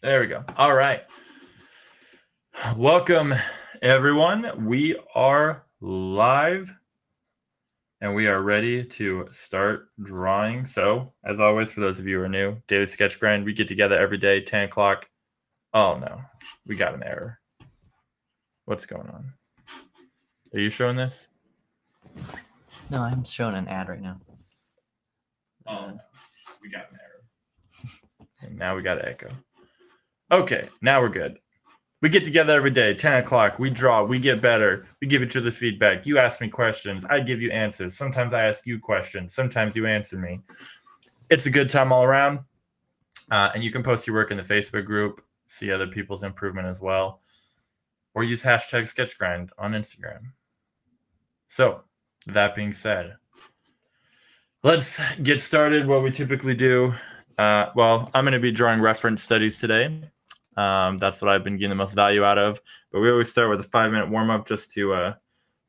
There we go. All right. Welcome, everyone. We are live and we are ready to start drawing. So, as always, for those of you who are new, Daily Sketch Grind, we get together every day, 10 o'clock. Oh, no. We got an error. What's going on? Are you showing this? No, I'm showing an ad right now. Oh, no. We got an error. And now we got an echo. Okay, now we're good. We get together every day, 10 o'clock. We draw. We get better. We give each other feedback. You ask me questions. I give you answers. Sometimes I ask you questions. Sometimes you answer me. It's a good time all around. And you can post your work in the Facebook group, see other people's improvement as well, or use hashtag SketchGrind on Instagram. So, that being said, let's get started. What we typically do. Well, I'm going to be drawing reference studies today. That's what I've been getting the most value out of. But we always start with a 5-minute warm-up just to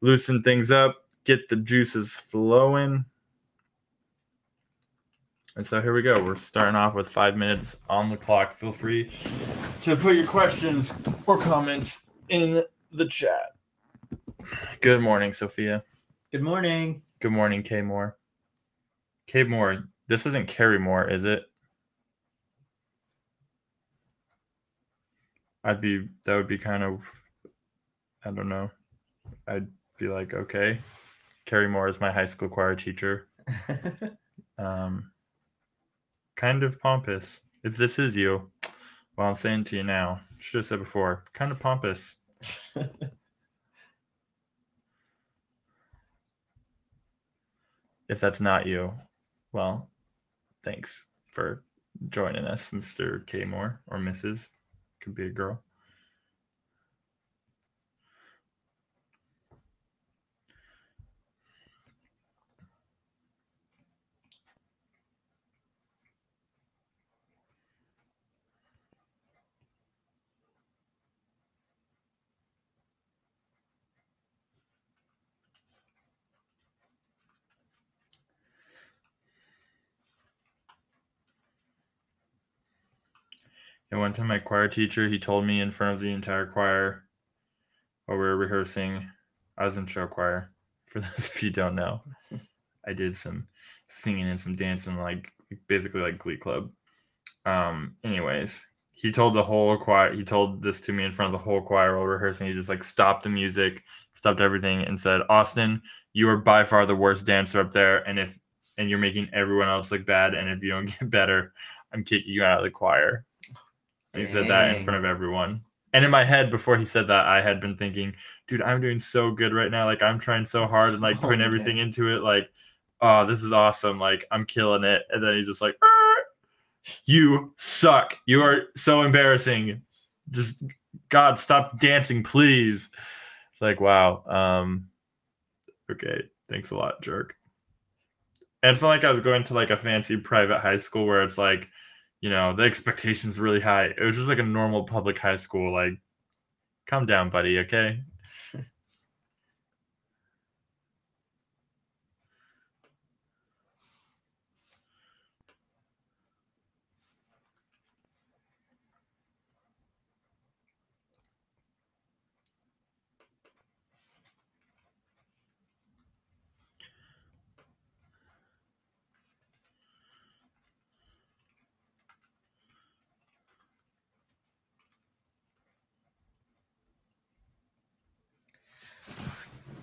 loosen things up, get the juices flowing. And so here we go. We're starting off with 5 minutes on the clock. Feel free to put your questions or comments in the chat. Good morning, Sophia. Good morning. Good morning, Kay Moore. Kay Moore, this isn't Carrie Moore, is it? That would be kind of, I don't know. I'd be like, okay. Carrie Moore is my high school choir teacher. Kind of pompous. If this is you, well, I'm saying to you now, should have said before, kind of pompous. If that's not you, well, thanks for joining us, Mr. K. Moore, or Mrs. Could be a girl. And one time my choir teacher, he told me in front of the entire choir while we were rehearsing, I was in show choir, for those of you who don't know. I did some singing and some dancing, like basically like Glee Club. Anyways, he told the whole choir, he told this to me in front of the whole choir while rehearsing. He just like stopped the music, stopped everything, and said, "Austin, you are by far the worst dancer up there, and you're making everyone else look bad, and if you don't get better, I'm kicking you out of the choir." And he said that in front of everyone. And in my head, before he said that, I had been thinking, dude, I'm doing so good right now. Like, I'm trying so hard and like putting everything into it. Like, oh, this is awesome. Like, I'm killing it. And then he's just like, you suck. You are so embarrassing. Just, God, stop dancing, please. It's like, wow. Okay, thanks a lot, jerk. And it's not like I was going to like a fancy private high school where it's like, you know, the expectation's really high. It was just like a normal public high school. Like, calm down, buddy, okay?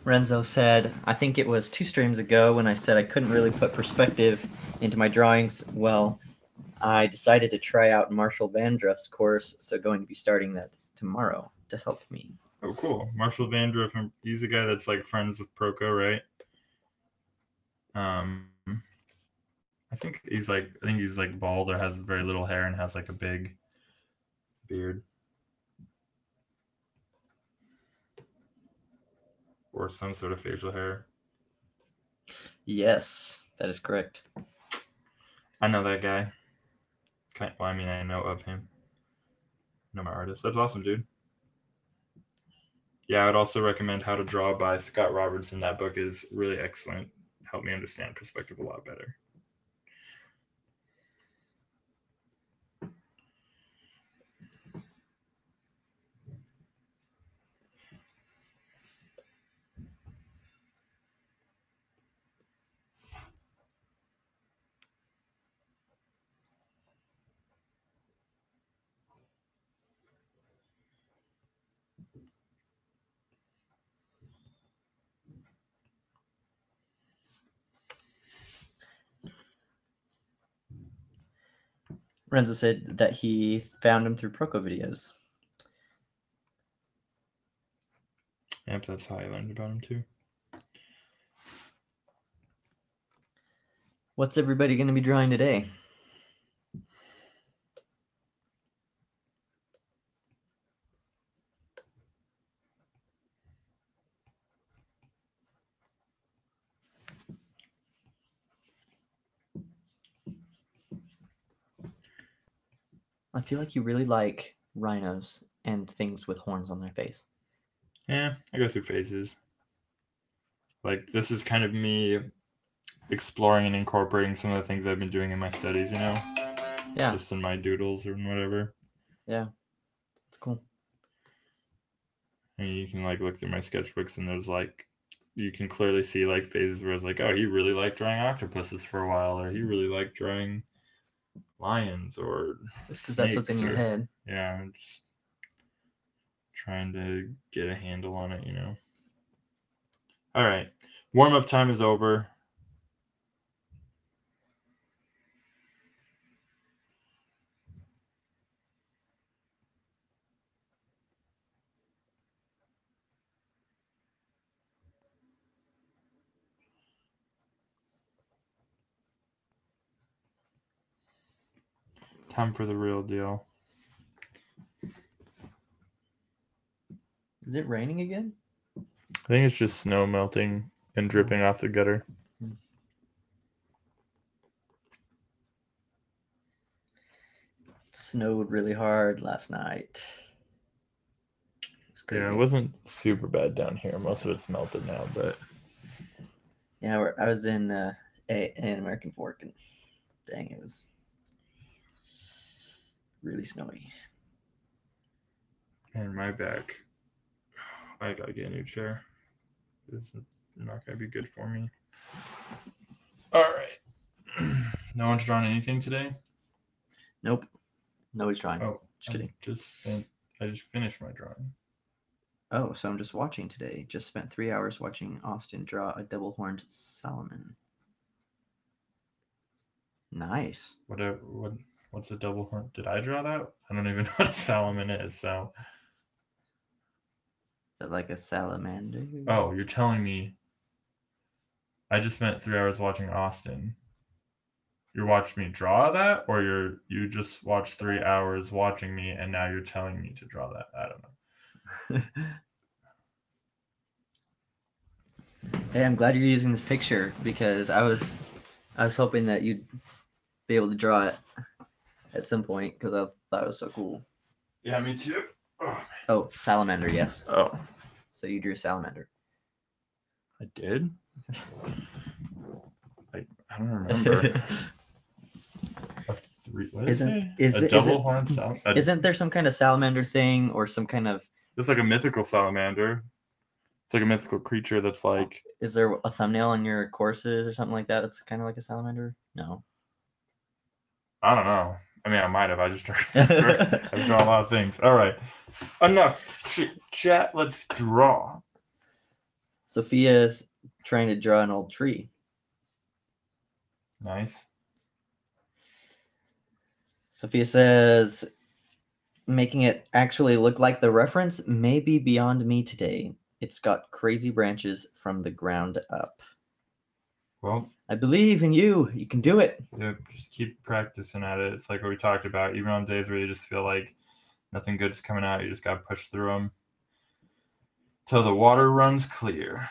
Renzo said, I think it was 2 streams ago when I said I couldn't really put perspective into my drawings. Well, I decided to try out Marshall Vandruff's course, so going to be starting that tomorrow to help me. Oh, cool. Marshall Vandruff, he's the guy that's like friends with Proco, right? I think he's like bald or has very little hair and has like a big beard. Or some sort of facial hair. Yes, that is correct. I know that guy. Well, I mean, I know of him. I know my artist. That's awesome, dude. Yeah, I would also recommend How to Draw by Scott Robertson. That book is really excellent. Helped me understand perspective a lot better. Renzo said that he found him through Proco videos. Yep, that's how I learned about him too. What's everybody going to be drawing today? I feel like you really like rhinos and things with horns on their face. Yeah, I go through phases. Like, this is kind of me exploring and incorporating some of the things I've been doing in my studies, you know? Yeah. Just in my doodles or whatever. Yeah. It's cool. And you can, like, look through my sketchbooks and there's, like, you can clearly see, like, phases where it's like, oh, he really liked drawing octopuses for a while, or he really liked drawing lions or Just because that's what's in your head. Yeah, I'm just trying to get a handle on it, you know? All right. Warm-up time is over. Time for the real deal. Is it raining again? I think it's just snow melting and dripping off the gutter. It snowed really hard last night. It's crazy. Yeah, it wasn't super bad down here. Most of it's melted now, but yeah, I was in an American Fork, and dang, it was really snowy. and my back, I gotta get a new chair. It's not gonna be good for me. All right. No one's drawn anything today? Nope. Nobody's trying. Oh, Just kidding. I just finished my drawing. Oh, so I'm just watching today. Just spent 3 hours watching Austin draw a double-horned salmon. Nice. What's a double horn? Did I draw that? I don't even know what a salmon is. So. Is that like a salamander? Oh, you're telling me. I just spent 3 hours watching Austin. You watched me draw that, or you just watched 3 hours watching me, and now you're telling me to draw that? I don't know. Hey, I'm glad you're using this picture because I was hoping that you'd be able to draw it at some point because I thought it was so cool. Yeah, me too. Oh, salamander, yes. Oh, So you drew salamander. I did. I don't remember. What is it? A double horn salamander. Isn't there some kind of salamander thing or some kind of? It's like a mythical salamander. It's like a mythical creature that's like. Is there a thumbnail on your courses or something like that? That's kind of like a salamander. No. I don't know. I mean, I might have. I just I've drawn a lot of things. All right, enough chat. Let's draw. Sophia's trying to draw an old tree. Nice. Sophia says, making it actually look like the reference may be beyond me today. It's got crazy branches from the ground up. Well, I believe in you. You can do it. Yeah, just keep practicing at it. It's like what we talked about. Even on days where you just feel like nothing good's coming out, you just got to push through them till the water runs clear.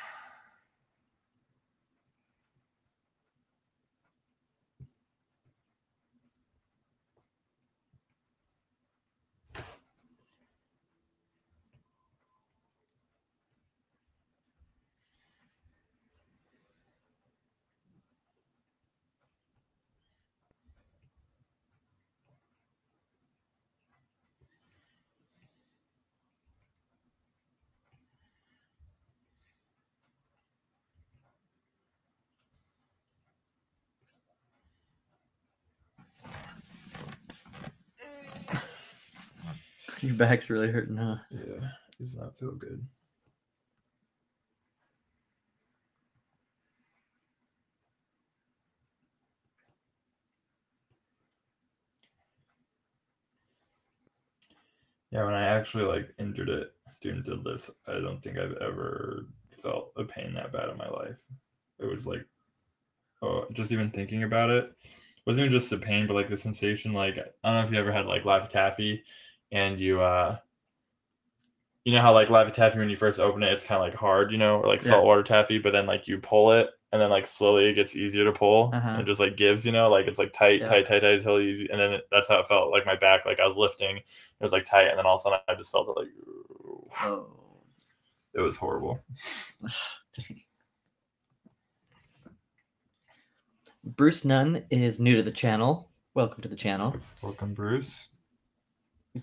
Your back's really hurting, huh? Yeah, does not feel good. Yeah, when I actually like injured it doing deadlifts, I don't think I've ever felt a pain that bad in my life. It was like, oh, just even thinking about it wasn't even just the pain, but like the sensation. Like I don't know if you ever had like Laffy Taffy, and you know how like Laffy Taffy when you first open it, it's kind of like hard, or like Yeah. saltwater taffy, but then like you pull it, and then like slowly it gets easier to pull, and it just like gives, like it's like tight, Yeah. tight, tight, tight, totally easy, and then that's how it felt. Like my back, like I was lifting, it was like tight, and then all of a sudden I just felt it like, Oh. it was horrible. Bruce Nunn is new to the channel. Welcome to the channel. Welcome, Bruce.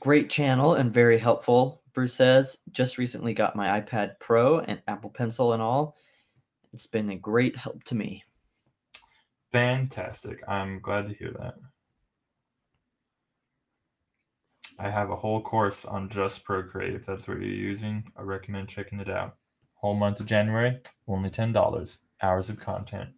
Great channel and very helpful. Bruce says, just recently got my iPad Pro and Apple Pencil and all. It's been a great help to me. Fantastic. I'm glad to hear that. I have a whole course on just Procreate. If that's what you're using, I recommend checking it out. Whole month of January, only $10. Hours of content.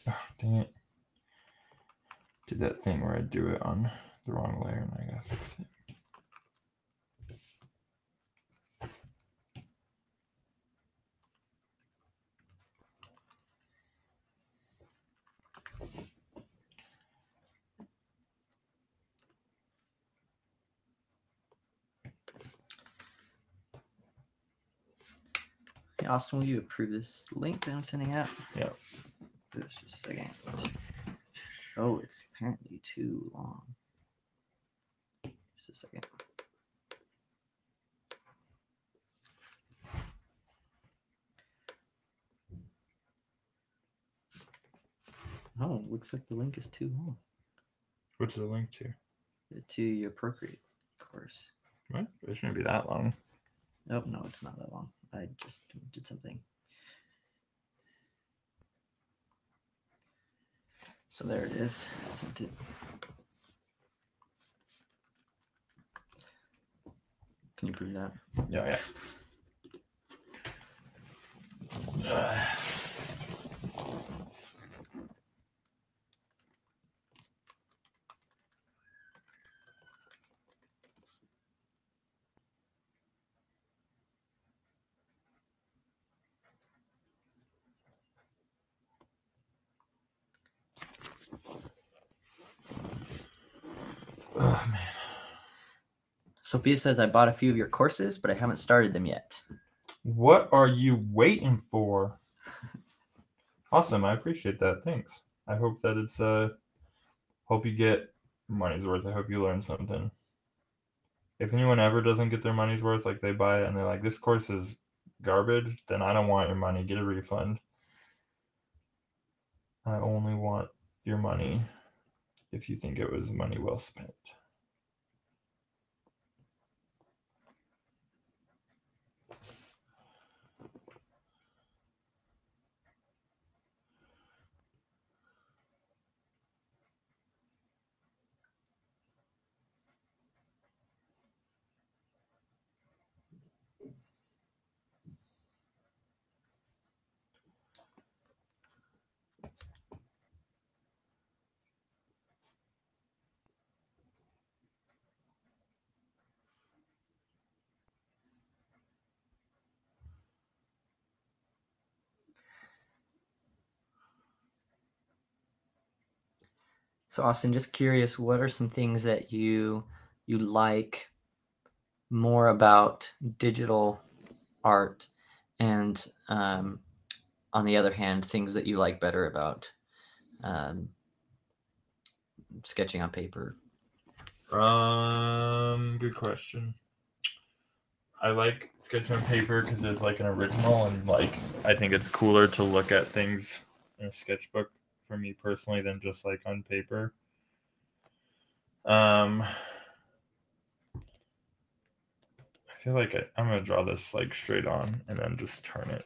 Oh, dang it. Did that thing where I do it on the wrong layer and I gotta fix it. Hey, Austin, will you approve this link that I'm sending out? Yeah. Just a second. Oh, it's apparently too long. Just a second. Oh, looks like the link is too long. What's the link to? To your Procreate course. What? It shouldn't be that long. Oh, no, it's not that long. I just did something. So there it is. Sent it. Can you prove that? Yeah. Oh, man. Sophia says, I bought a few of your courses, but I haven't started them yet. What are you waiting for? Awesome. I appreciate that. Thanks. I hope that it's hope you get money's worth. I hope you learn something. If anyone ever doesn't get their money's worth, like they buy it and they're like, this course is garbage, then I don't want your money. Get a refund. I only want your money if you think it was money well spent. So Austin, just curious, what are some things that you like more about digital art, and on the other hand, things that you like better about sketching on paper? Good question. I like sketching on paper because it's like an original, and like I think it's cooler to look at things in a sketchbook for me personally than just like on paper. I feel like I'm gonna draw this like straight on and then just turn it.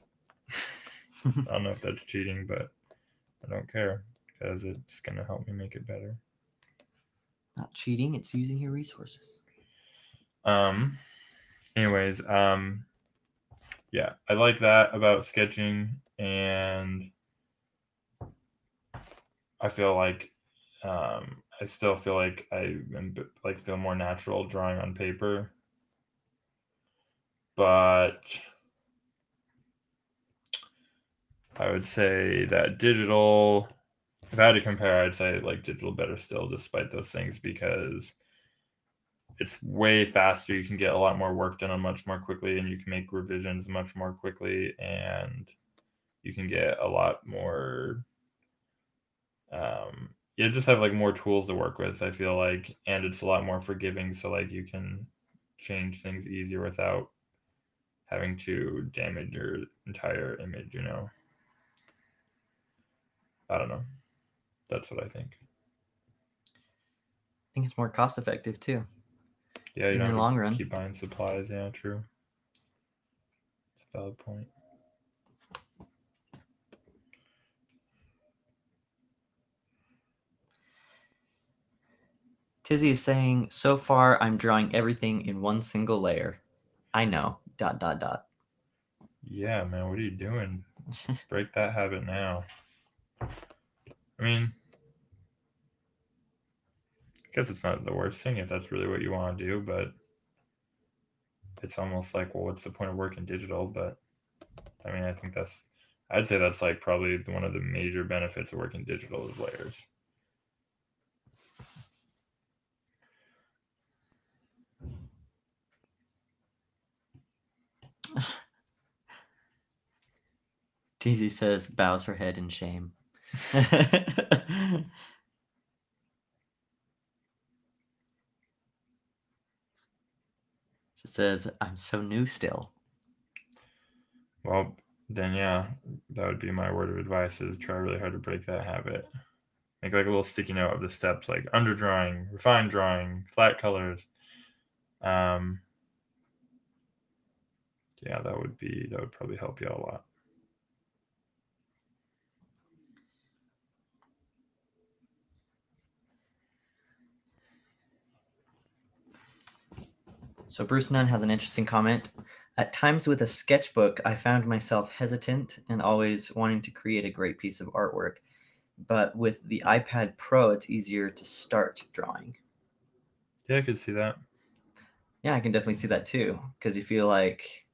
I don't know if that's cheating, but I don't care because it's gonna help me make it better. Not cheating, it's using your resources. Anyways, yeah, I like that about sketching, and I feel like I still feel like I am, like feel more natural drawing on paper, but I would say that digital. If I had to compare, I'd say like digital better still, despite those things, because it's way faster. You can get a lot more work done much more quickly, and you can make revisions much more quickly, and you can get a lot more. You just have like more tools to work with. I feel like, and it's a lot more forgiving. So like you can change things easier without having to damage your entire image. I don't know. That's what I think. I think it's more cost effective too. Yeah, you In don't the have long to run. keep buying supplies. Yeah, true. It's a valid point. Tizzy is saying, so far I'm drawing everything in one single layer. I know. ... Yeah, man, what are you doing? Break that habit now. I mean, I guess it's not the worst thing if that's really what you want to do, but it's almost like, well, what's the point of working digital? But I mean, I'd say that's like probably one of the major benefits of working digital is layers. Tizzy says, bows her head in shame. She says, I'm so new still. Well, then yeah, that would be my word of advice: is try really hard to break that habit. Make like a little sticky note of the steps, like underdrawing, refined drawing, flat colors. Um, yeah, that would probably help you out a lot. So Bruce Nunn has an interesting comment. At times with a sketchbook, I found myself hesitant and always wanting to create a great piece of artwork. But with the iPad Pro, it's easier to start drawing. Yeah, I could see that. Yeah, I can definitely see that too, because you feel like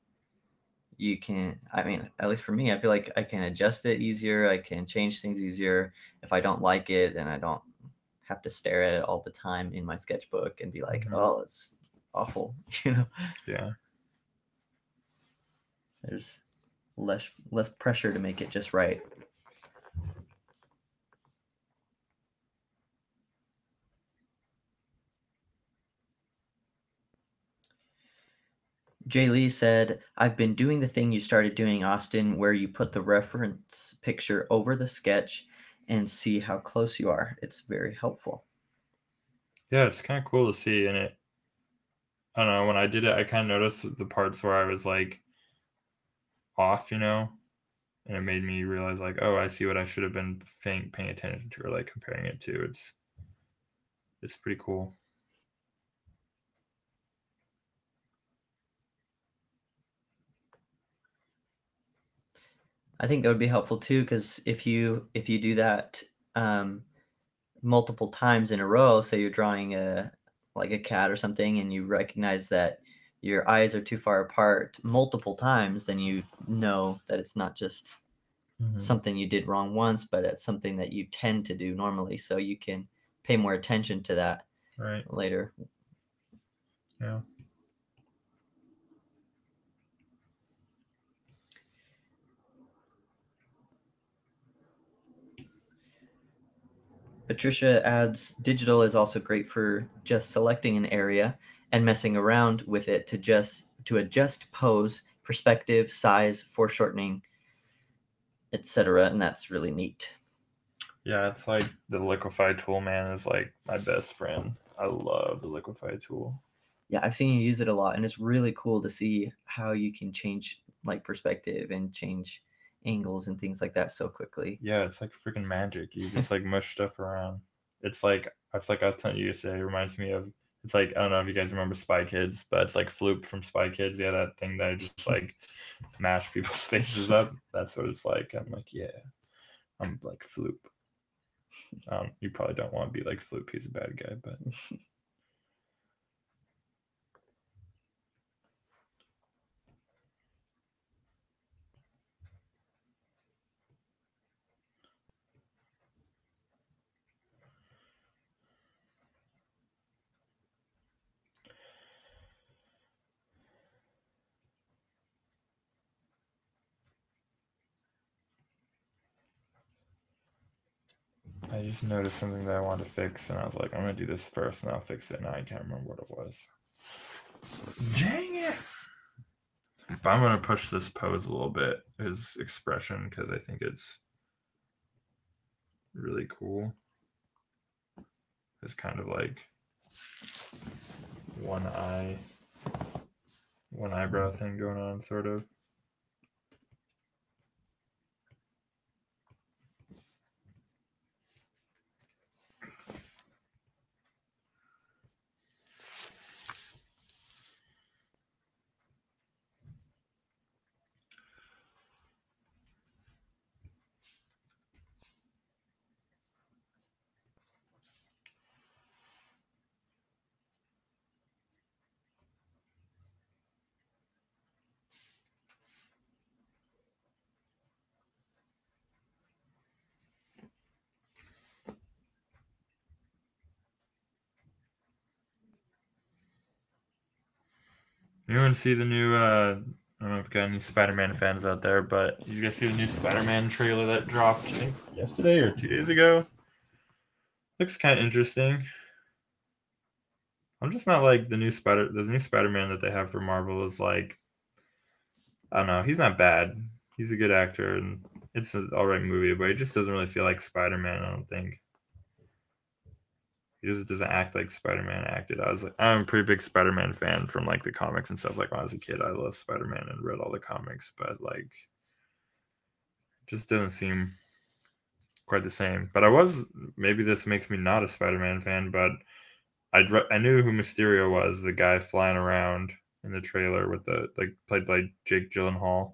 you can, I mean, at least for me, I feel like I can adjust it easier. I can change things easier. If I don't like it, then I don't have to stare at it all the time in my sketchbook and be like, oh, it's awful. Yeah. There's less pressure to make it just right. Jay Lee said, I've been doing the thing you started doing, Austin, where you put the reference picture over the sketch and see how close you are. It's very helpful. Yeah, it's kind of cool to see, and I don't know, when I did it, I kind of noticed the parts where I was like off, and it made me realize like, oh, I see what I should have been paying attention to, or like comparing it to. It's pretty cool. I think that would be helpful too, because if you do that multiple times in a row, say you're drawing like a cat or something, and you recognize that your eyes are too far apart multiple times, then you know that it's not just something you did wrong once, but it's something that you tend to do normally. So you can pay more attention to that Right. later. Yeah. Patricia adds, digital is also great for just selecting an area and messing around with it to just to adjust pose, perspective, size, foreshortening, etc. And that's really neat. Yeah, it's like the liquify tool, man, is like my best friend. I love the liquify tool. Yeah, I've seen you use it a lot, and it's really cool to see how you can change like perspective and change angles and things like that so quickly. Yeah, it's like freaking magic. You just like mush stuff around. It's like I was telling you yesterday. It reminds me of it's like I don't know if you guys remember Spy Kids, but it's like Floop from Spy Kids. Yeah, that thing that I just like mash people's faces up. That's what it's like. I'm like, yeah, I'm like Floop. You probably don't want to be like Floop. He's a bad guy, but I just noticed something that I wanted to fix, and I was like, I'm gonna do this first, and I'll fix it. Now I can't remember what it was. Dang it! But I'm gonna push this pose a little bit, his expression, because I think it's really cool. It's kind of like one eyebrow thing going on, sort of. You want to see the new? I don't know if you got any Spider-Man fans out there, but did you guys see the new Spider-Man trailer that dropped? I think yesterday or 2 days ago. Looks kind of interesting. I'm just not like the new Spider-Man that they have for Marvel is like, I don't know. He's not bad. He's a good actor, and it's an alright movie, but he just doesn't really feel like Spider-Man. I don't think he just doesn't act like Spider-Man acted. I'm a pretty big Spider-Man fan from like the comics and stuff. Like when I was a kid, I loved Spider-Man and read all the comics, but like, just doesn't seem quite the same. But maybe this makes me not a Spider-Man fan, but I knew who Mysterio was, the guy flying around in the trailer with the like played by Jake Gyllenhaal.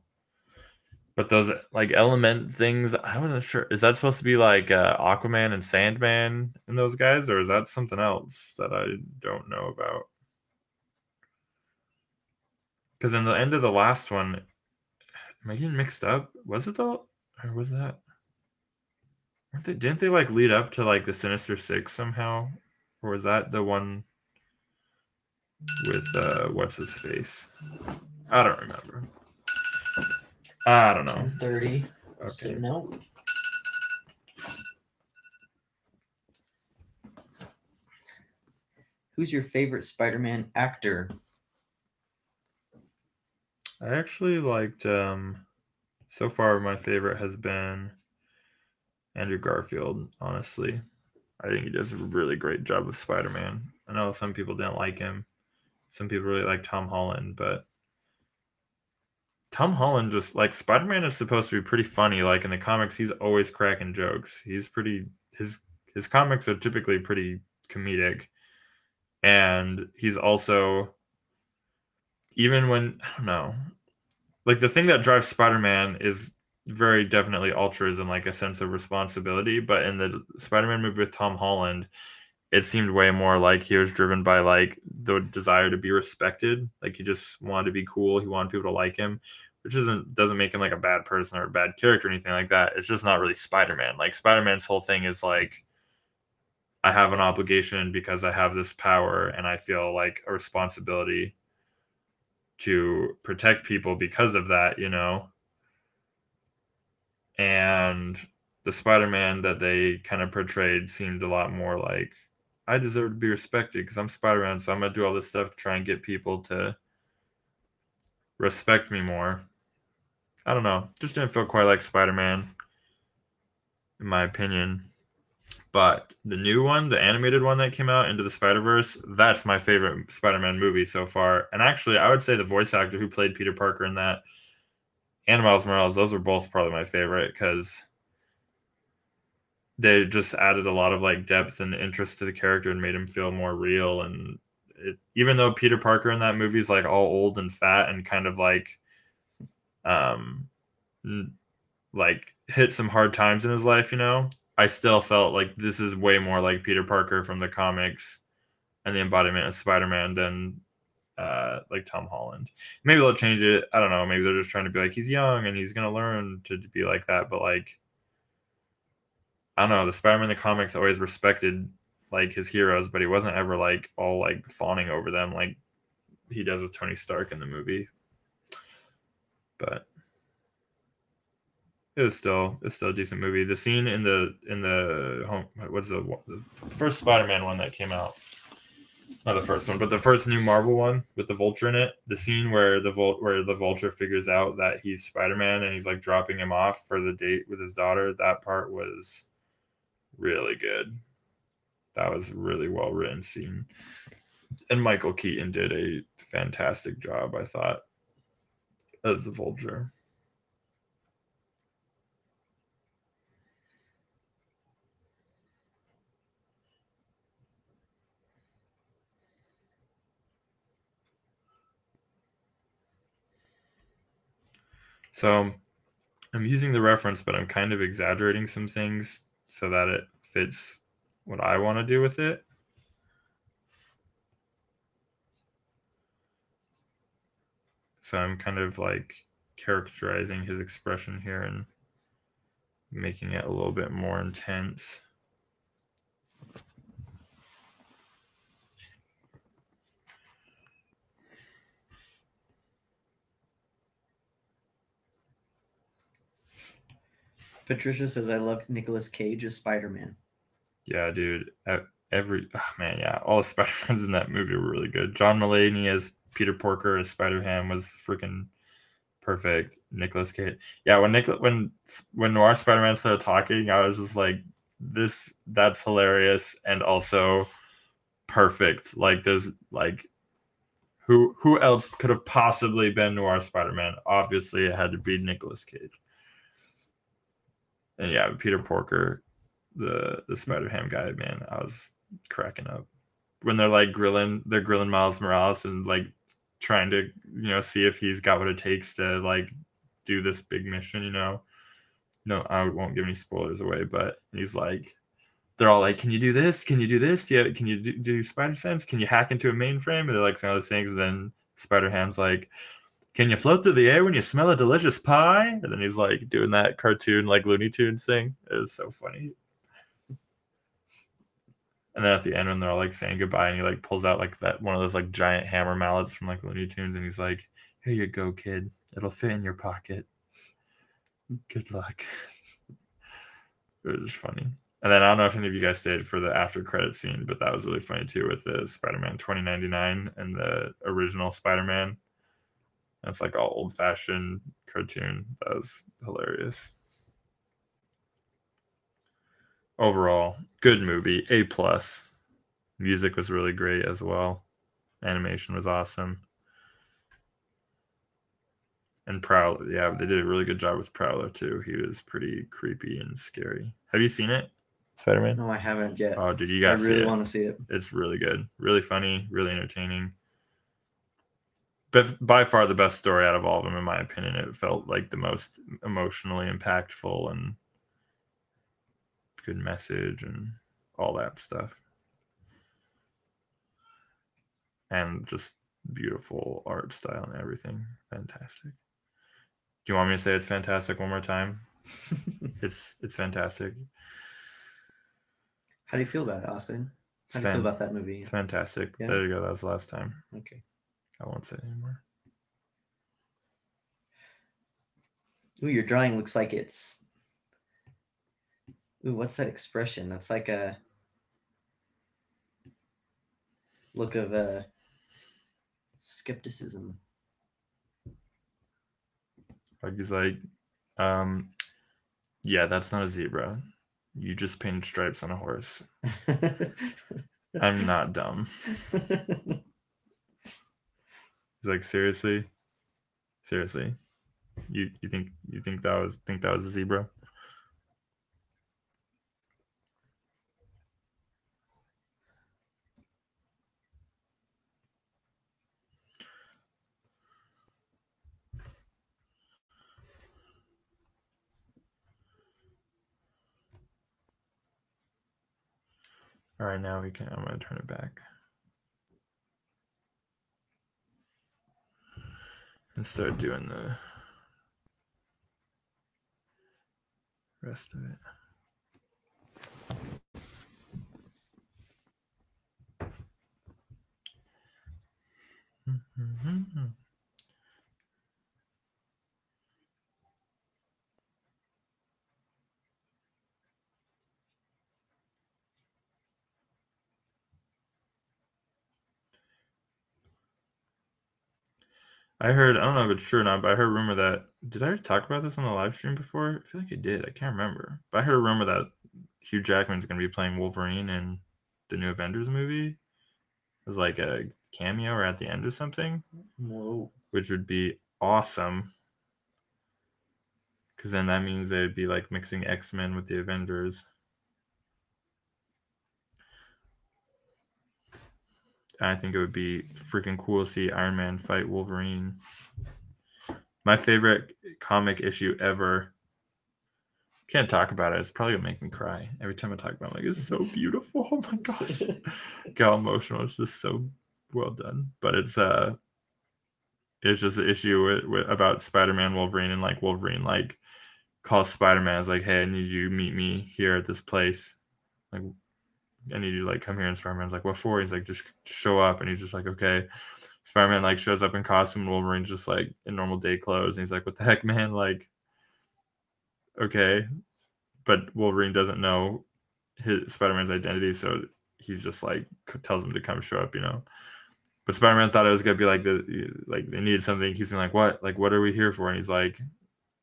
But those like element things, I wasn't sure. Is that supposed to be like Aquaman and Sandman and those guys, or is that something else that I don't know about? Because in the end of the last one, am I getting mixed up? Was it the or was that? Didn't they like lead up to like the Sinister Six somehow, or was that the one with what's his face? I don't remember. I don't know. 10:30. Okay. So no. Who's your favorite Spider-Man actor? I actually liked. So far, my favorite has been Andrew Garfield. Honestly, I think he does a really great job with Spider-Man. I know some people didn't like him. Some people really like Tom Holland, but Tom Holland just like Spider-Man is supposed to be pretty funny. Like in the comics, he's always cracking jokes. He's pretty his comics are typically pretty comedic, and he's also even when I don't know, like the thing that drives Spider-Man is very definitely altruism, like a sense of responsibility. But in the Spider-Man movie with Tom Holland, it seemed way more like he was driven by like the desire to be respected. Like he just wanted to be cool. He wanted people to like him, which doesn't make him like a bad person or a bad character or anything like that. It's just not really Spider-Man. Like Spider-Man's whole thing is like I have an obligation because I have this power and I feel like a responsibility to protect people because of that, you know? And the Spider-Man that they kind of portrayed seemed a lot more like I deserve to be respected because I'm Spider-Man, so I'm gonna do all this stuff to try and get people to respect me more. I don't know. Just didn't feel quite like Spider-Man, in my opinion. But the new one, the animated one that came out, Into the Spider-Verse, that's my favorite Spider-Man movie so far. And actually, I would say the voice actor who played Peter Parker in that and Miles Morales, those are both probably my favorite because they just added a lot of like depth and interest to the character and made him feel more real. And even though Peter Parker in that movie is like all old and fat and kind of um, like hit some hard times in his life, I still felt like this is way more like Peter Parker from the comics and the embodiment of Spider-Man than like Tom Holland. Maybe they'll change it. I don't know. Maybe they're just trying to be like he's young and he's gonna learn to be like that. But like I don't know, the Spider-Man in the comics always respected like his heroes, but he wasn't ever like all like fawning over them like he does with Tony Stark in the movie. But it's still a decent movie. The scene in the home, what's the first Spider-Man one that came out? Not the first one, but the first new Marvel one with the Vulture in it. The scene where the Vulture figures out that he's Spider-Man and he's like dropping him off for the date with his daughter. That part was really good. That was a really well written scene, and Michael Keaton did a fantastic job, I thought, as the Vulture. So I'm using the reference, but I'm kind of exaggerating some things so that it fits what I want to do with it. So I'm kind of like characterizing his expression here and making it a little bit more intense. Patricia says, I love Nicolas Cage as Spider-Man. Yeah, dude. Man, yeah, all the Spider-Mans in that movie were really good. John Mulaney as Peter Porker as Spider-Ham was freaking perfect. Nicolas Cage. Yeah, when Noir Spider-Man started talking, I was just like, that's hilarious and also perfect. Like there's like who else could have possibly been Noir Spider-Man? Obviously it had to be Nicolas Cage. And yeah, Peter Porker, the Spider-Ham guy, man, I was cracking up. When they're grilling Miles Morales and like trying to, see if he's got what it takes to like do this big mission. No, I won't give any spoilers away, but he's like, they're all like, "Can you do this? Can you do this? Yeah, can you do Spider Sense? Can you hack into a mainframe?" And they're like some other things. And then Spider Ham's like, "Can you float through the air when you smell a delicious pie?" And then he's like doing that cartoon like Looney Tunes thing. It was so funny. And then at the end, when they're all like saying goodbye, and he like pulls out like that one of those like giant hammer mallets from like Looney Tunes, and he's like, "Here you go, kid. It'll fit in your pocket. Good luck." It was just funny. And then I don't know if any of you guys stayed for the after credit scene, but that was really funny too with the Spider-Man 2099 and the original Spider-Man. That's like all old-fashioned cartoon. That was hilarious. Overall, good movie. A plus. Music was really great as well. Animation was awesome. And Prowler, yeah, they did a really good job with Prowler too. He was pretty creepy and scary. Have you seen it, Spider-Man? No, I haven't yet. Oh, dude, you I gotta see really it. want to see it. It's really good, really funny, really entertaining. But by far the best story out of all of them, in my opinion. It felt like the most emotionally impactful and good message and all that stuff, and just beautiful art style and everything. Fantastic. Do you want me to say it's fantastic one more time? It's fantastic. How do you feel about it, Austin? How do you feel about that movie? It's fantastic. Yeah? There you go. That was the last time. Okay. I won't say anymore. Ooh, your drawing looks like it's. Ooh, what's that expression? That's like a look of skepticism. Like he's like, yeah, that's not a zebra. You just painted stripes on a horse. I'm not dumb. He's like, seriously? Seriously? You think that was a zebra? All right, now we can. I'm gonna turn it back and start doing the rest of it. I don't know if it's true or not, but I heard a rumor that, did I talk about this on the live stream before? I feel like I did. I can't remember. But I heard a rumor that Hugh Jackman's going to be playing Wolverine in the new Avengers movie. It was like a cameo or at the end or something. Whoa. Which would be awesome. Because then that means they'd be like mixing X-Men with the Avengers. And I think it would be freaking cool to see Iron Man fight Wolverine. My favorite comic issue ever. Can't talk about it. It's probably gonna make me cry every time I talk about it. I'm like, it's so beautiful. Oh my gosh. Get all emotional. It's just so well done. But it's just an issue about Spider-Man, Wolverine, and like Wolverine like calls Spider-Man, is like, hey, I need you to meet me here at this place. Like, I need you to like come here. And Spider-Man's like, what for? He's like, just show up. And he's just like, okay. Spider-Man like shows up in costume, and Wolverine's just like in normal day clothes, and he's like, what the heck, man? Like, okay. But Wolverine doesn't know his Spider-Man's identity, so he just like tells him to come show up, you know. But Spider-Man thought it was gonna be like they needed something. He's been like, what? Like, what are we here for? And he's like,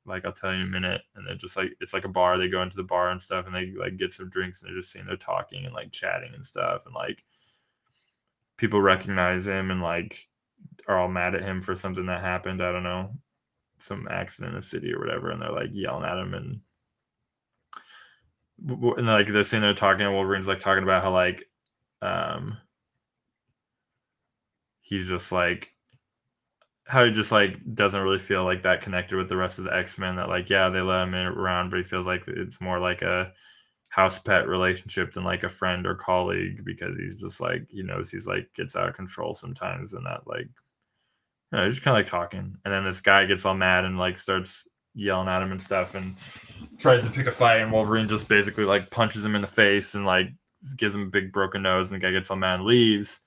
I'll tell you in a minute. And then just like, it's like a bar. They go into the bar and stuff, and they like get some drinks, and they're just sitting there talking and like chatting and stuff, and like people recognize him and like are all mad at him for something that happened. I don't know, some accident in the city or whatever, and they're like yelling at him, and like they're sitting there talking, and Wolverine's like talking about how like he's just like how he just like doesn't really feel like that connected with the rest of the X-Men, that like, yeah, they let him around, but he feels like it's more like a house pet relationship than like a friend or colleague, because he's just like, he knows he's like gets out of control sometimes, and that like, you know, just kind of like talking. And then this guy gets all mad and like starts yelling at him and stuff, and tries to pick a fight, and Wolverine just basically like punches him in the face and like gives him a big broken nose, and the guy gets all mad and leaves.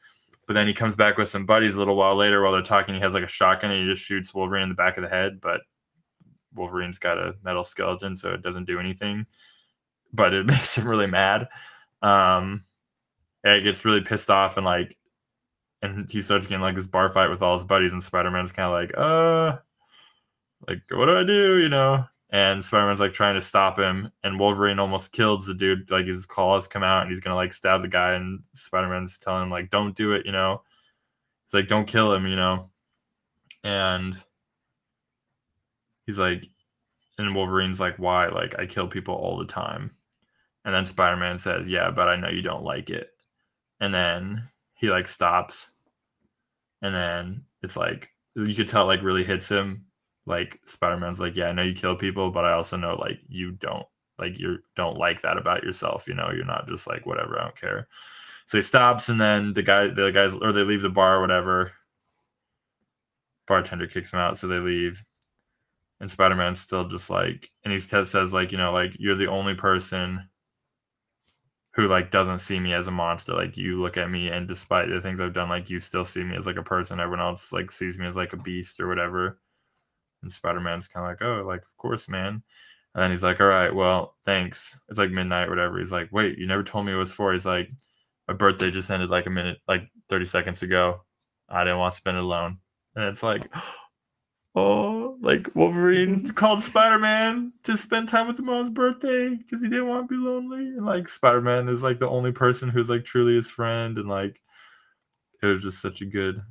But then he comes back with some buddies a little while later while they're talking. He has like a shotgun, and he just shoots Wolverine in the back of the head, but Wolverine's got a metal skeleton, so it doesn't do anything. But it makes him really mad. And he gets really pissed off, and like, and he starts getting like this bar fight with all his buddies, and Spider-Man's kind of like, what do I do, you know? And Spider-Man's like trying to stop him, and Wolverine almost kills the dude. Like his claws come out, and he's gonna like stab the guy, and Spider-Man's telling him like, don't do it, you know? He's like, don't kill him, you know? And he's like, and Wolverine's like, why? Like, I kill people all the time. And then Spider-Man says, yeah, but I know you don't like it. And then he like stops, and then it's like, you could tell it like really hits him. Like Spider-Man's like, yeah, I know you kill people, but I also know like you don't don't like that about yourself, you know, you're not just like whatever, I don't care. So he stops, and then the guys, or they leave the bar or whatever. Bartender kicks him out, so they leave. And Spider-Man's still just like, and he says like, you know, like, you're the only person who like doesn't see me as a monster. Like, you look at me, and despite the things I've done, like, you still see me as like a person. Everyone else like sees me as like a beast or whatever. And Spider-Man's kind of like, oh, like, of course, man. And then he's like, all right, well, thanks. It's like midnight or whatever. He's like, wait, you never told me it was for. He's like, my birthday just ended like a minute, like 30 seconds ago. I didn't want to spend it alone. And it's like, oh, Like Wolverine called Spider-Man to spend time with him on his birthday because he didn't want to be lonely. And like Spider-Man is like the only person who's like truly his friend, and like it was just such a good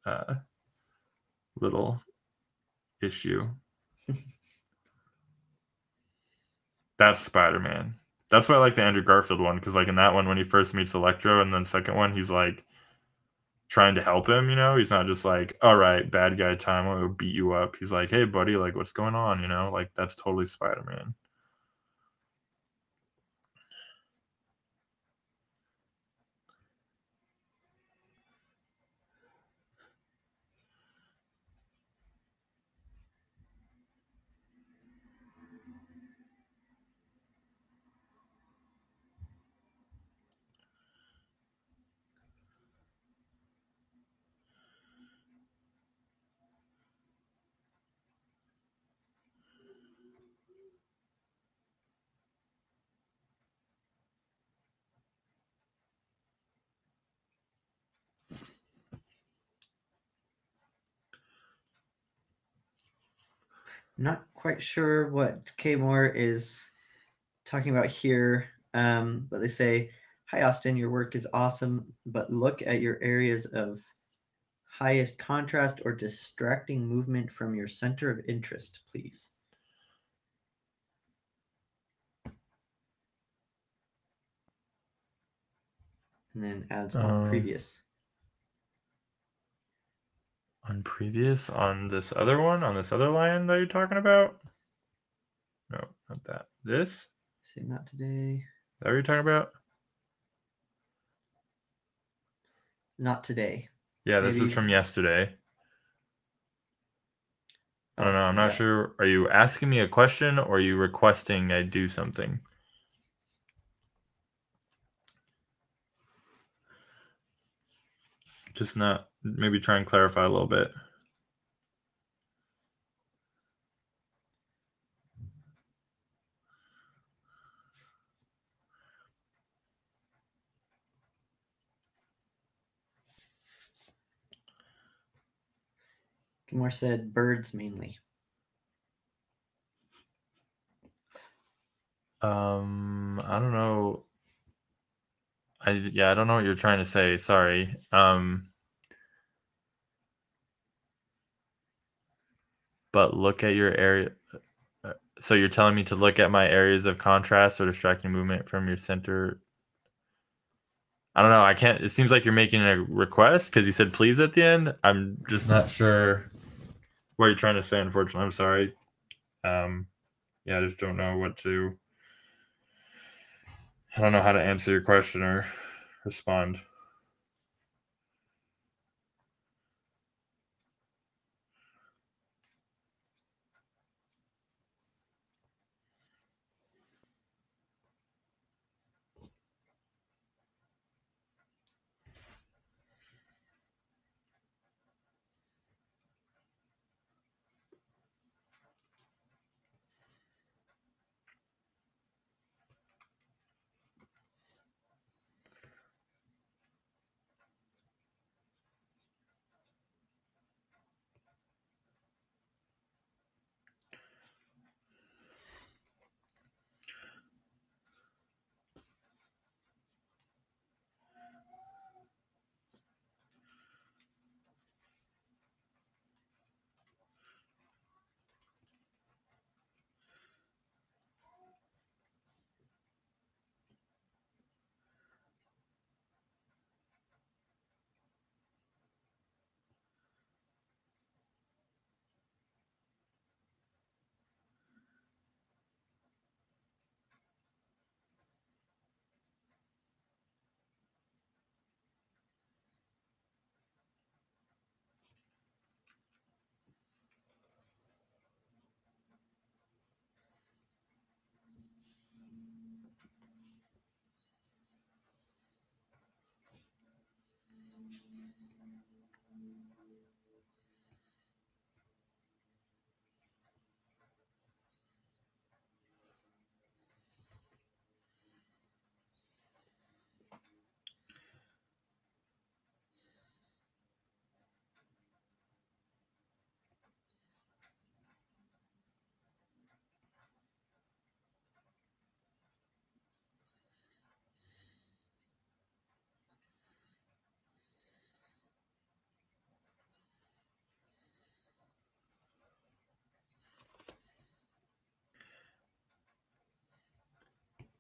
uh, little issue. That's Spider-Man. That's why I like the Andrew Garfield one, because like in that one when he first meets Electro, and then second one he's like trying to help him, you know? He's not just like, all right, bad guy time, I'm gonna beat you up. He's like, hey buddy, like what's going on, you know? Like that's totally Spider-Man. Not quite sure what K Moore is talking about here, but they say, "Hi Austin, your work is awesome, but look at your areas of highest contrast or distracting movement from your center of interest, please." And then adds on previous. On previous, on this other one, on this other line that you're talking about? No, not that. This? Say not today. Is that what you're talking about? Not today. Yeah, this Maybe. is from yesterday. I don't know. I'm not yeah. sure. Are you asking me a question or are you requesting I do something? Just not. Maybe try and clarify a little bit. Kimore said birds mainly. I don't know. I don't know what you're trying to say. Sorry. But look at your area. So you're telling me to look at my areas of contrast or distracting movement from your center. I don't know. I can't. It seems like you're making a request because you said please at the end. I'm just not sure what you're trying to say. Unfortunately, I'm sorry. Yeah, I just don't know what to. I don't know how to answer your question or respond.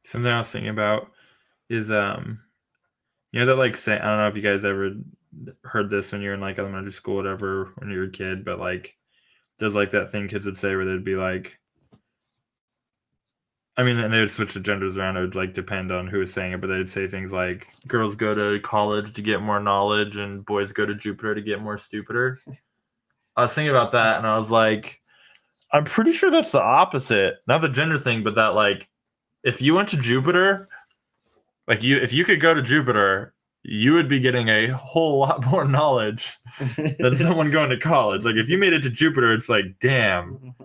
Something I was thinking about is you know that like say I don't know if you guys ever heard this when you're in like elementary school, whatever, when you're a kid, but like there's like that thing kids would say where they'd be like, I mean, and they would switch the genders around. It would like depend on who was saying it, but they'd say things like girls go to college to get more knowledge and boys go to Jupiter to get more stupider. I was thinking about that and I was like, I'm pretty sure that's the opposite. Not the gender thing, but that like if you went to Jupiter, like you if you could go to Jupiter, you would be getting a whole lot more knowledge than someone going to college. Like if you made it to Jupiter, it's like, damn,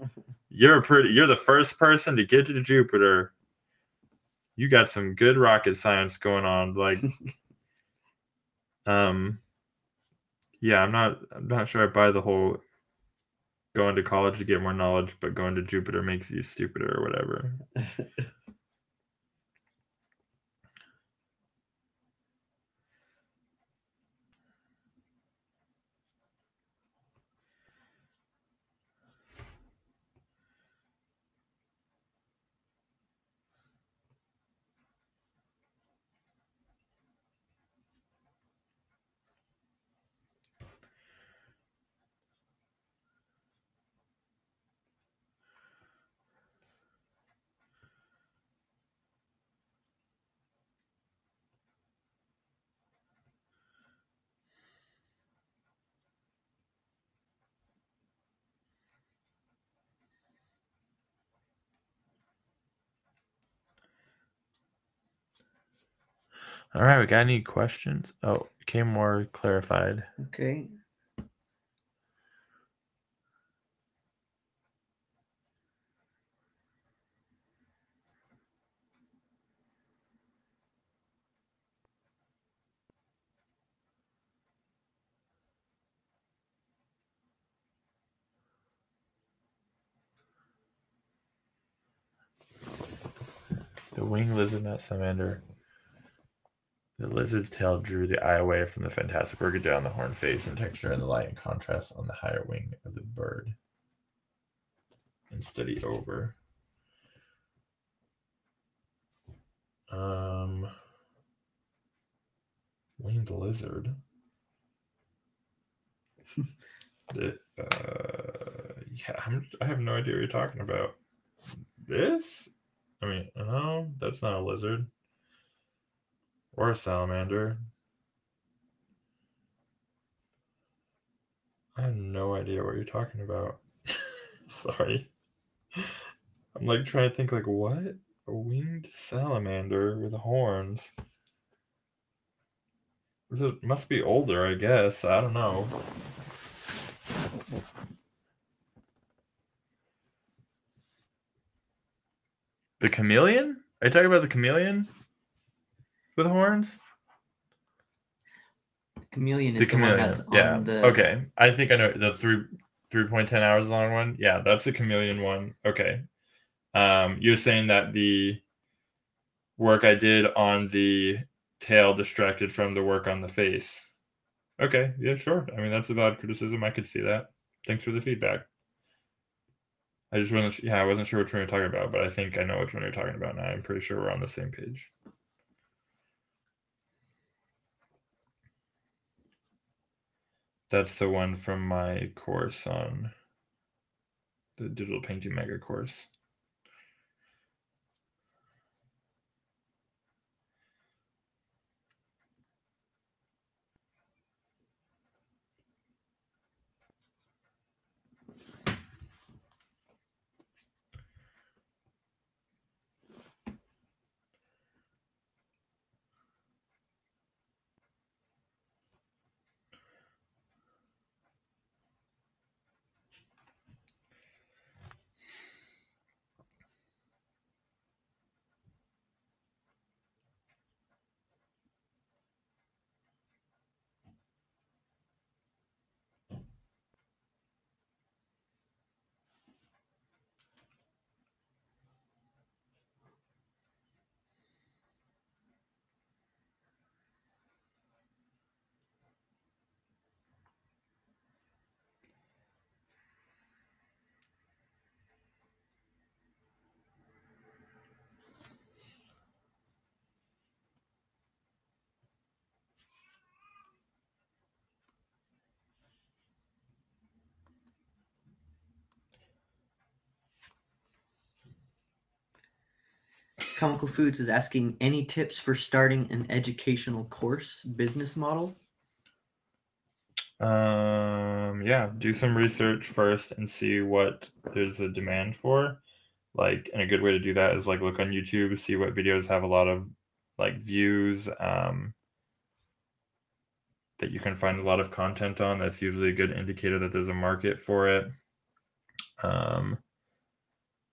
you're the first person to get to Jupiter. You got some good rocket science going on. Like um yeah, I'm not sure I buy the whole going to college to get more knowledge, but going to Jupiter makes you stupider or whatever. All right, we got any questions? Oh, it came more clarified. Okay. The winged lizard, not salamander. The lizard's tail drew the eye away from the fantastic work on the horn face and texture and the light and contrast on the higher wing of the bird. And study over. Winged lizard. Yeah, I have no idea what you're talking about. This? I mean, no, that's not a lizard. Or a salamander. I have no idea what you're talking about. Sorry. I'm like trying to think like what? A winged salamander with horns. It must be older, I guess. I don't know. The chameleon? Are you talking about the chameleon with horns? Chameleon is the one that's yeah. on the. Okay. I think I know the 3.10 hours long one. Yeah, that's the chameleon one. Okay. You're saying that the work I did on the tail distracted from the work on the face. Okay, yeah, sure. I mean, that's a valid criticism. I could see that. Thanks for the feedback. I just wasn't, yeah, I wasn't sure which one you're talking about, but I think I know which one you're talking about now. I'm pretty sure we're on the same page. That's the one from my course on the digital painting mega course. Comical Foods is asking, any tips for starting an educational course business model? Yeah, do some research first and see what there's a demand for. Like, and a good way to do that is like look on YouTube, see what videos have a lot of like views, that you can find a lot of content on. That's usually a good indicator that there's a market for it.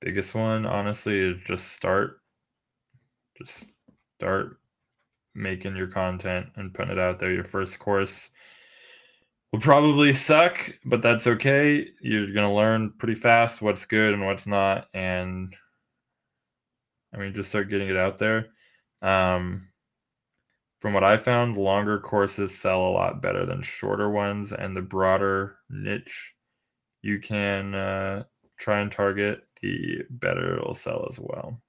Biggest one, honestly, is just start making your content and putting it out there. Your first course will probably suck, but that's okay. You're gonna learn pretty fast what's good and what's not, and I mean, just start getting it out there. Um, from what I found, longer courses sell a lot better than shorter ones, and the broader niche you can try and target, the better it'll sell as well.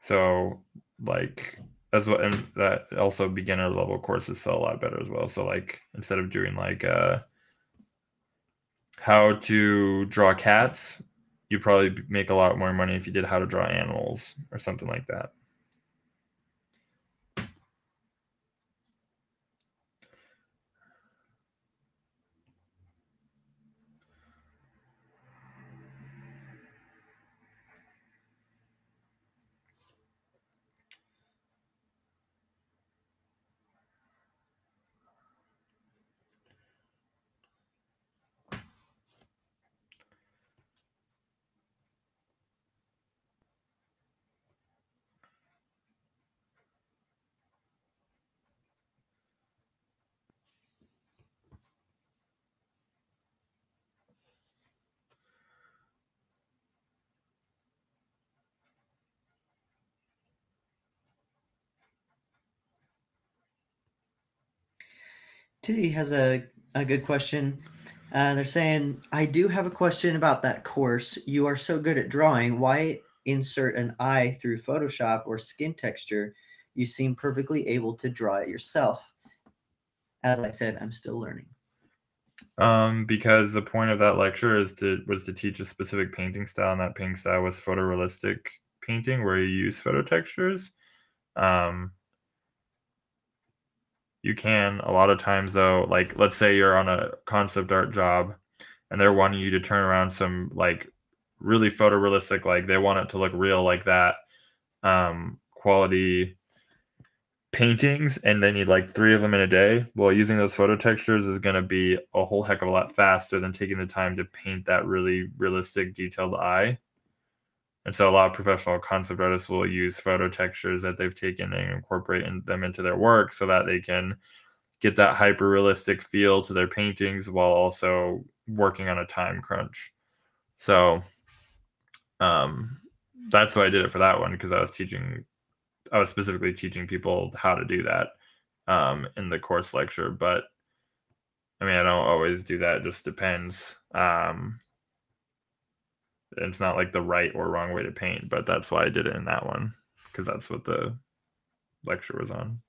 So, like, as well, and that also beginner level courses sell a lot better as well. So, like, instead of doing like how to draw cats, you probably make a lot more money if you did how to draw animals or something like that. Tilly has a good question. They're saying, I do have a question about that course. You are so good at drawing. Why insert an eye through Photoshop or skin texture? You seem perfectly able to draw it yourself. As I said, I'm still learning. Because the point of that lecture was to teach a specific painting style, and that painting style was photorealistic painting, where you use photo textures. You can a lot of times though, like let's say you're on a concept art job, and they're wanting you to turn around some like really photorealistic, like they want it to look real, like that quality paintings, and they need like 3 of them in a day. Well, using those photo textures is going to be a whole heck of a lot faster than taking the time to paint that really realistic detailed eye. And so a lot of professional concept artists will use photo textures that they've taken and incorporate them into their work so that they can get that hyper realistic feel to their paintings while also working on a time crunch. So that's why I did it for that one, because I was specifically teaching people how to do that in the course lecture. But I mean, I don't always do that. It just depends. It's not like the right or wrong way to paint, but that's why I did it in that one, because that's what the lecture was on.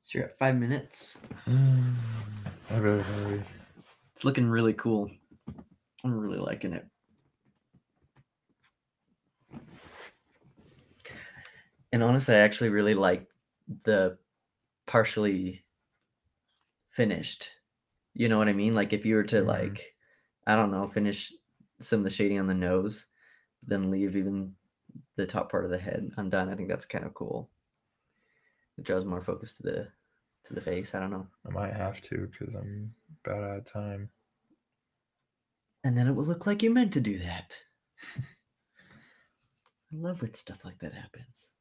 So you're at 5 minutes. I better hurry. It's looking really cool. I'm really liking it. And honestly, I actually really like the partially finished. You know what I mean? Like if you were to like, I don't know, finish some of the shading on the nose, then leave even the top part of the head undone. I think that's kind of cool. It draws more focus to the face. I don't know. I might have to, because I'm about out of time. And then it will look like you meant to do that. I love when stuff like that happens.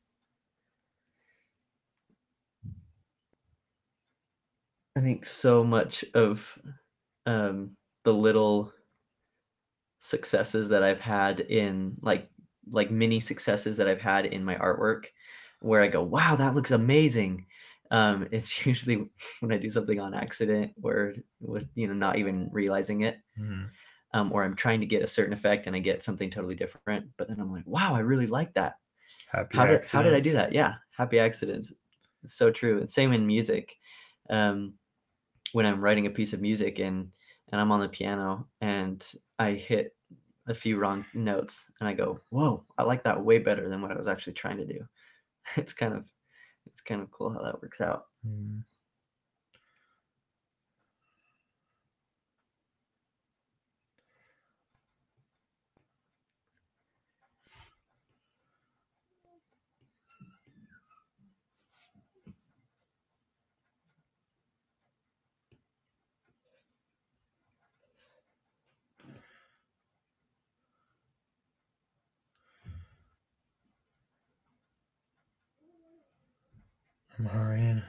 I think so much of the little successes that I've had in like mini successes that I've had in my artwork, where I go, wow, that looks amazing. It's usually when I do something on accident, where with not even realizing it. or I'm trying to get a certain effect and I get something totally different, but then I'm like, wow, I really like that. Happy How did I do accidents. that? Yeah, happy accidents. It's so true. It's same in music. Um, when I'm writing a piece of music and I'm on the piano and I hit a few wrong notes and I go, whoa, I like that way better than what I was actually trying to do. It's kind of cool how that works out. Mm. Marian.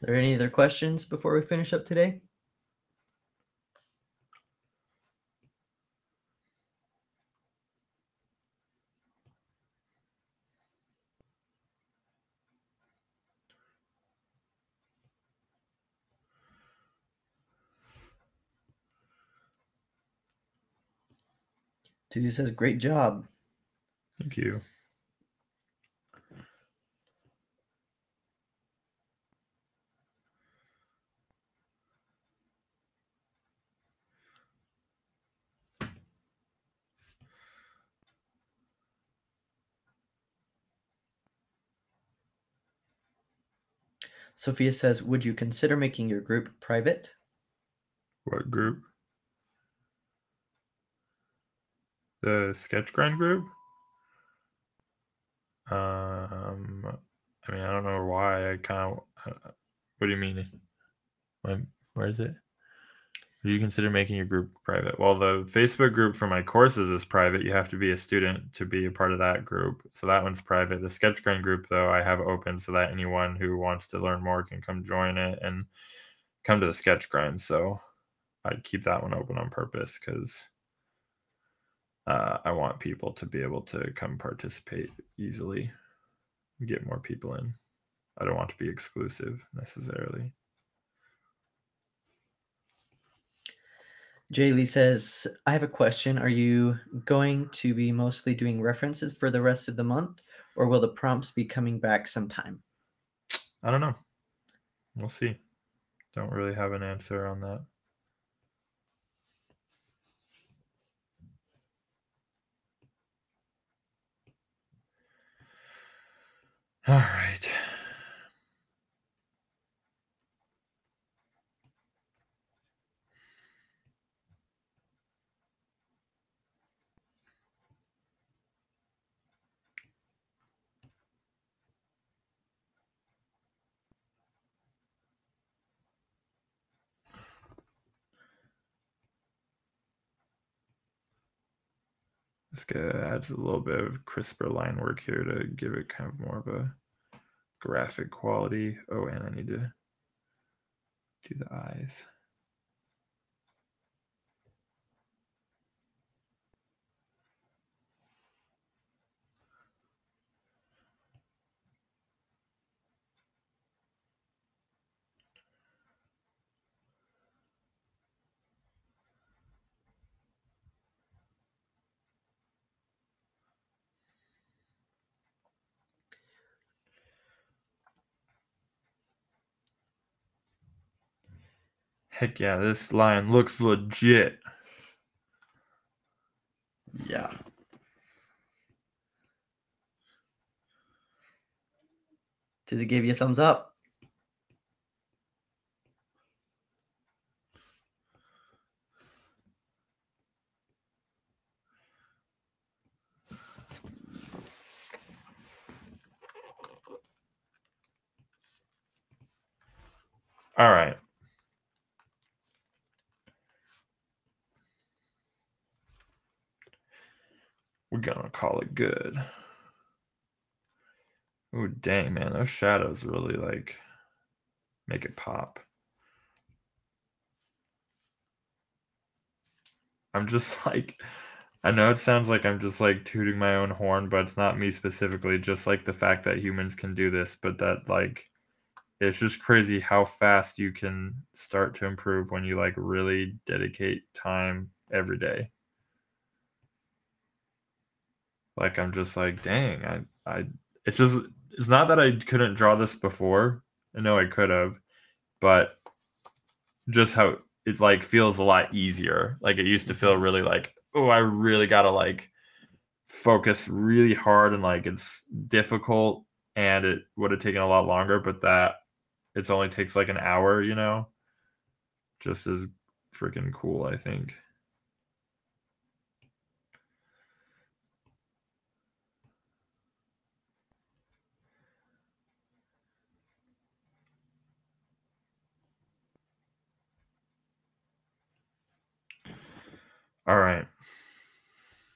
Are there any other questions before we finish up today? Susie says, great job. Thank you. Sophia says, would you consider making your group private? What group? The sketch grind group? I mean, I don't know why. I kind of. What do you mean? Where is it? Would you consider making your group private? Well, the Facebook group for my courses is private. You have to be a student to be a part of that group. So that one's private. The sketch grind group, though, I have open so that anyone who wants to learn more can come join it and come to the sketch grind. So I'd keep that one open on purpose because I want people to be able to come participate easily, get more people in. I don't want to be exclusive necessarily. Jaylee says, I have a question. Are you going to be mostly doing references for the rest of the month, or will the prompts be coming back sometime? I don't know. We'll see. Don't really have an answer on that. All right. This adds a little bit of crisper line work here to give it kind of more of a graphic quality. Oh, and I need to do the eyes. Heck yeah, this lion looks legit. Yeah. Does it give you a thumbs up? All right. We're gonna call it good. Oh, dang, man. Those shadows really, like, make it pop. I'm just, like, I know it sounds like I'm just, like, tooting my own horn, but it's not me specifically, just, like, the fact that humans can do this, but that, like, it's just crazy how fast you can start to improve when you, like, really dedicate time every day. Like, I'm just like, "Dang, it's just it's not that I couldn't draw this before. I know I could have, but just how it, like, feels a lot easier. Like, it used to feel really like, "Oh, I really gotta, like, focus really hard and, like, it's difficult, and it would have taken a lot longer, but that it only takes, like, an hour, you know? Just as freaking cool, I think." Alright.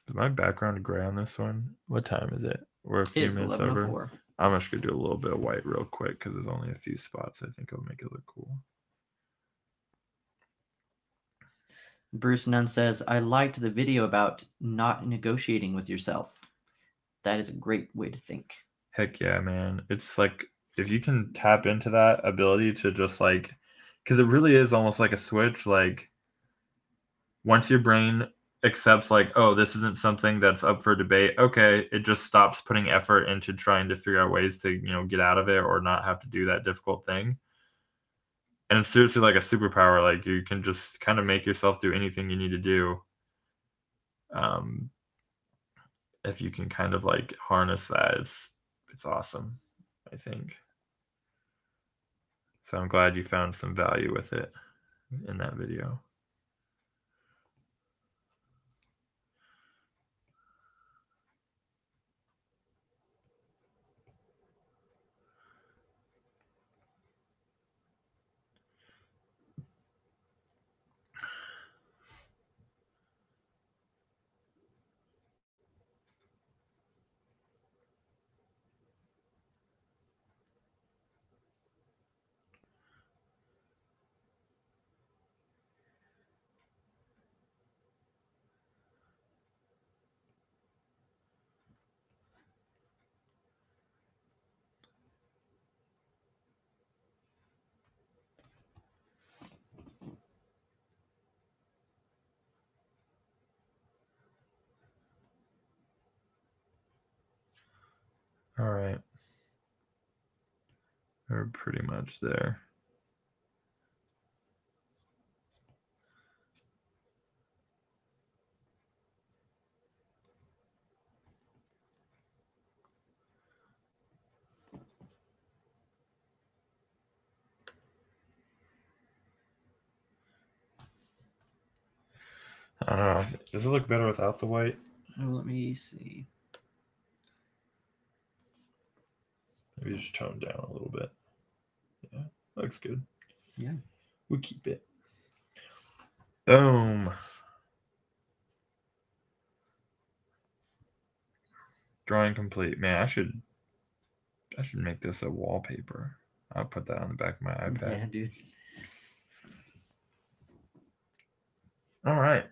Is my background gray on this one? What time is it? We're a It few is minutes over. 11:04. I'm just gonna do a little bit of white real quick because there's only a few spots. I think it'll make it look cool. Bruce Nunn says, I liked the video about not negotiating with yourself. That is a great way to think. Heck yeah, man. It's like if you can tap into that ability to just like, because it really is almost like a switch. Like once your brain accepts, like, oh, this isn't something that's up for debate, okay, it just stops putting effort into trying to figure out ways to, get out of it or not have to do that difficult thing. And it's seriously like a superpower. Like you can just kind of make yourself do anything you need to do. Um, if you can kind of like harness that, it's awesome, I think. So I'm glad you found some value with it in that video. All right. We're pretty much there. I don't know. Does it look better without the white? Oh, let me see. Maybe just tone down a little bit. Yeah, looks good. Yeah. We'll keep it. Boom. Drawing complete. Man, I should make this a wallpaper. I'll put that on the back of my iPad. Yeah, dude. All right.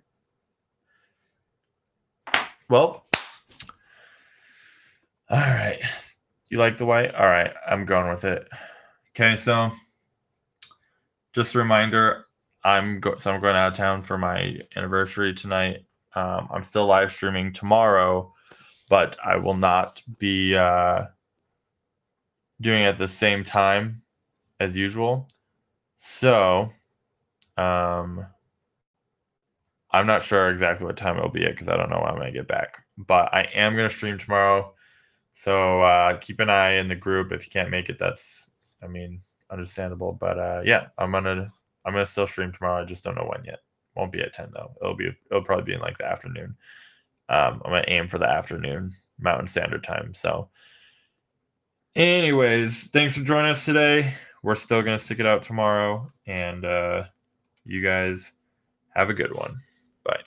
Well, all right. You like the white? All right, I'm going with it. Okay, so just a reminder, I'm going out of town for my anniversary tonight. I'm still live streaming tomorrow, but I will not be doing it at the same time as usual. So I'm not sure exactly what time it'll be at because I don't know when I'm going to get back. But I am going to stream tomorrow. So keep an eye in the group. If you can't make it, that's, I mean, understandable. But yeah, I'm gonna still stream tomorrow. I just don't know when yet. Won't be at 10 though. It'll probably be in like the afternoon. I'm gonna aim for the afternoon Mountain Standard Time. So anyways, thanks for joining us today. We're still gonna stick it out tomorrow, and you guys have a good one. Bye.